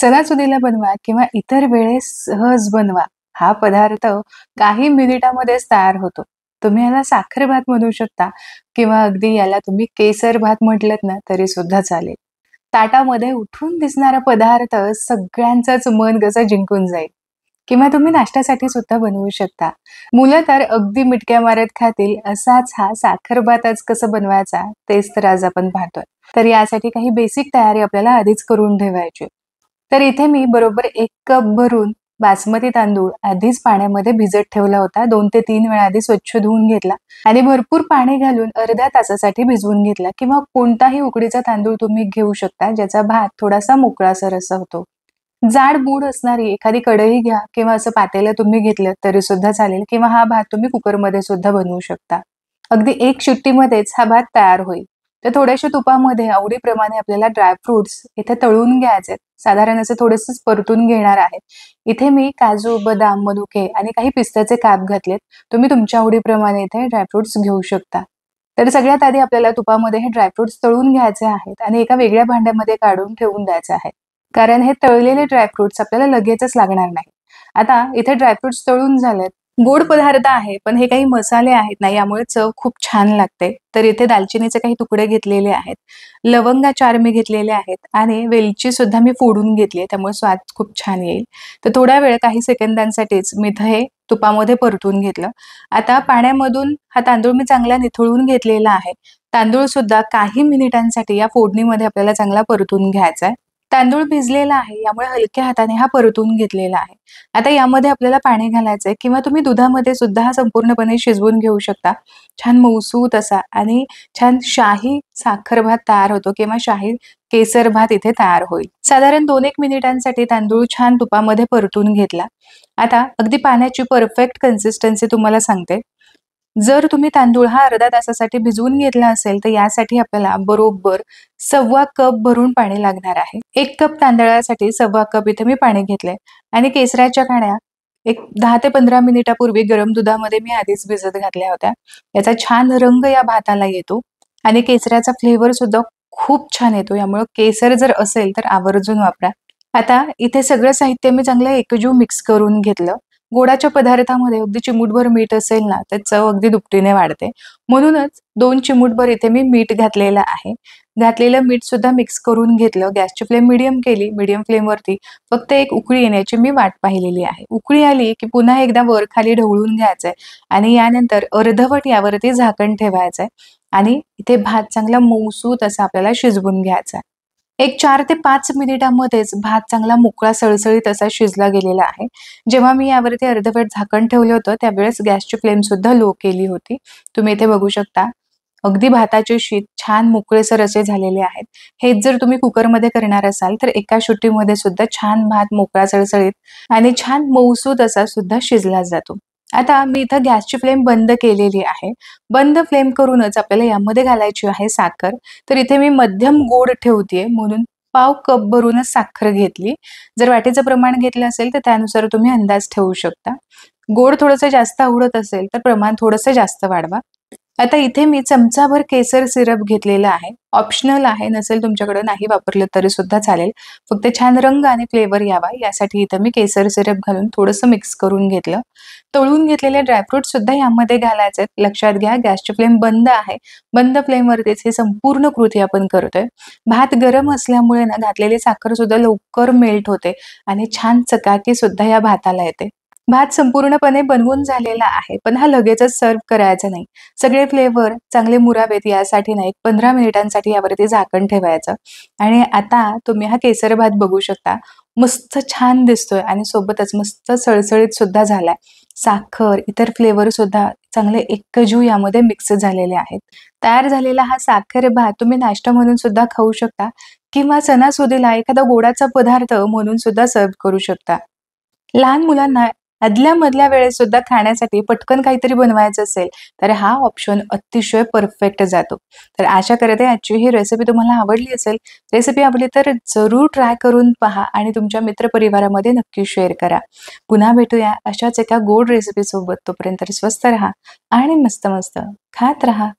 सणासुदीला बनवा किंवा इतर वेळेस सहज बनवा. हा पदार्थ काही मिनिटामध्येच तयार होतो. तुम्ही याला साखर भात म्हणू शकता किंवा अगदी याला तुम्ही केसर भात म्हटलत ना तरी सुद्धा चालेल. ताटामध्ये उठून दिसणारा पदार्थ सगळ्यांचंच मन कसं जिंकून जाईल. किंवा तुम्ही नाश्त्यासाठी सुद्धा बनवू शकता. मुलं तर अगदी मिटक्या मारत खातील असाच हा साखर भात आज कसं बनवायचा तेच तर आज आपण पाहतोय. तर यासाठी काही बेसिक तयारी आपल्याला आधीच करून ठेवायची. तर इथे मी बरोबर 1 कप भरून बासमती तांदूळ आधीच पाण्यामध्ये भिजत ठेवला होता. 2 ते 3 वेळा आधी स्वच्छ धुवून घेतला आणि भरपूर पाणी घालून अर्ध्या तासासाठी भिजवून घेतला किंवा कोणताही उकडीचा तांदूळ तुम्ही घेऊ शकता ज्याचा भात थोडासा मोकळासर असा होतो. जाड बूड असणारी एखादी कढई घ्या किंवा असं पातेलं तुम्ही घेतलं तरी सुद्धा चालेल किंवा हा भात तुम्ही कुकरमध्ये सुद्धा बनवू शकता. अगदी 1 शिट्टीमध्येच हा भात तयार होईल. तर थोड्याशा तुपामध्ये आवडीप्रमाणे आपल्याला ड्रायफ्रुट्स इथे तळून घ्यायचे. साधारण असं थोडंसंच परतून घेणार आहे. इथे मी काजू, बदाम, मनुके आणि काही पिस्त्याचे काप घातलेत. तुम्ही तुमच्या आवडीप्रमाणे इथे ड्रायफ्रुट्स घेऊ शकता. तर सगळ्यात आधी आपल्याला तुपामध्ये हे ड्रायफ्रुट्स तळून घ्यायचे आहेत आणि एका वेगळ्या भांड्यामध्ये काढून ठेवून द्यायचे आहेत. कारण हे तळलेले ड्रायफ्रुट्स आपल्याला लगेचच लागणार नाही. आता इथे ड्रायफ्रुट्स तळून झालेत. गोड पदार्थ आहे, पण हे काही मसाले आहेत ना, यामुळे चव खूप छान लागते. तर इथे दालचिनीचे काही तुकडे घेतलेले आहेत. लवंगा 4 मी घेतलेले आहेत आणि वेलची सुद्धा मी फोडून घेतली आहे, त्यामुळे स्वाद खूप छान येईल. तर थोडा वेळ काही सेकंदांसाठीच मी इथं हे तुपामध्ये परतून घेतलं. आता पाण्यामधून हा तांदूळ मी चांगला निथळून घेतलेला आहे. तांदूळ सुद्धा काही मिनिटांसाठी या फोडणीमध्ये आपल्याला चांगला परतून घ्यायचा आहे. तांदूळ भिजलेला आहे, यामुळे हलक्या हाताने हा परतून घेतलेला आहे. आता यामध्ये आपल्याला पाणी घालायचंय किंवा तुम्ही दुधामध्ये सुद्धा हा संपूर्णपणे शिजवून घेऊ शकता. छान मऊसूत असा आणि छान शाही साखर भात तयार होतो किंवा शाही केसर भात इथे तयार होईल. साधारण 2-1 मिनिटांसाठी तांदूळ छान तुपामध्ये परतून घेतला. आता अगदी पाण्याची परफेक्ट कन्सिस्टन्सी तुम्हाला सांगते. जर तुम्ही तांदूळ हा अर्ध्या तासासाठी भिजवून घेतला असेल, तर यासाठी आपल्याला बरोबर 1/2 कप भरून पाणी लागणार आहे. 1 कप तांदळासाठी 1/2 कप इथे मी पाणी घेतलंय आणि केसराच्या कण्या एक 10 ते 15 मिनिटापूर्वी गरम दुधामध्ये मी आधीच भिजत घातल्या होत्या. याचा छान रंग या भाताला येतो आणि केसराचा फ्लेवर सुद्धा खूप छान येतो. यामुळे केसर जर असेल तर आवर्जून वापरा. आता इथे सगळं साहित्य मी चांगलं एकजीव मिक्स करून घेतलं. गोडाच्या पदार्थामध्ये अगदी चिमूटभर मीठ असेल ना, तर चव अगदी दुपटीने वाढते. म्हणूनच 2 चिमूटभर इथे मी मीठ घातलेलं आहे. घातलेलं मीठ सुद्धा मिक्स करून घेतलं. गॅसची फ्लेम मीडियम केली. मीडियम फ्लेमवरती फक्त एक उकळी येण्याची मी वाट पाहिलेली आहे. उकळी आली की पुन्हा एकदा वर खाली ढवळून घ्यायचंय आणि यानंतर अर्धवट यावरती झाकण ठेवायचंय आणि इथे भात चांगला मऊसूत असा आपल्याला शिजवून घ्यायचा आहे. एक 4 ते 5 मिनिटांमध्येच भात चांगला मोकळा सळसळीत असा शिजला गेलेला आहे. जेव्हा मी यावरती अर्धवट झाकण ठेवलं होतं, त्यावेळेस गॅसची फ्लेम सुद्धा लो केली होती. तुम्ही इथे बघू शकता. अगदी भाताचे शीत छान मोकळेसर असे झालेले आहेत. हेच जर तुम्ही कुकरमध्ये करणार असाल, तर एका शिट्टीमध्ये सुद्धा छान भात मोकळा सळसळीत आणि छान मऊसूत असा सुद्धा शिजला जातो. आता मी इथं गॅसची फ्लेम बंद केलेली आहे. बंद फ्लेम करूनच आपल्याला यामध्ये घालायची आहे साखर. तर इथे मी मध्यम गोड ठेवतेय म्हणून पाव कप भरूनच साखर घेतली. जर वाटीचं प्रमाण घेतलं असेल तर त्यानुसार तुम्ही अंदाज ठेवू शकता. गोड थोडंसं जास्त आवडत असेल तर प्रमाण थोडंसं जास्त वाढवा. आता इथे मी चमचाभर केसर सिरप घेतलेला आहे. ऑप्शनल आहे, नसेल तुमच्याकडे नाही वापरलं तरी सुद्धा चालेल. फक्त छान रंग आणि फ्लेवर यावा यासाठी इथं मी केसर सिरप घालून थोडंसं मिक्स करून घेतलं. तळून घेतलेले ड्रायफ्रुट्स सुद्धा यामध्ये घालायचे आहेत. लक्षात घ्या गॅसची फ्लेम बंद आहे. बंद फ्लेमवरतीच ही संपूर्ण कृती आपण करतोय. भात गरम असल्यामुळे ना घातलेली साखर सुद्धा लवकर मेल्ट होते आणि छान चकाकी सुद्धा या भाताला येते. भात संपूर्णपणे बनवून झालेला आहे, पण हा लगेचच सर्व्ह करायचा नाही. सगळे फ्लेवर चांगले मुरावेत यासाठी ना एक 15 मिनिटांसाठी यावरती झाकण ठेवायचं आणि आता तुम्ही हा केसर भात बघू शकता. मस्त छान दिसतोय आणि सोबतच मस्त सळसळीत सुद्धा झालाय. साखर, इतर फ्लेवर सुद्धा चांगले एकजीव यामध्ये मिक्स झालेले आहेत. तयार झालेला हा साखर भात तुम्ही नाश्ता म्हणून सुद्धा खाऊ शकता किंवा सणासुदीला एखादा गोडाचा पदार्थ म्हणून सुद्धा सर्व्ह करू शकता. लहान मुलांना आदल्या-मधल्या वेळेत सुद्धा खाण्यासाठी पटकन काहीतरी बनवायचं असेल, तर हा ऑप्शन अतिशय परफेक्ट जातो. तर आशा करते आजची ही रेसिपी तुम्हाला आवडली असेल. रेसिपी आवडली तर जरूर ट्राय करून पहा आणि तुमच्या मित्रपरिवारामध्ये नक्की शेअर करा. पुन्हा भेटूया अशाच एका गोड रेसिपी सोबत. तोपर्यंत स्वस्थ राहा आणि मस्त-मस्त खात राहा.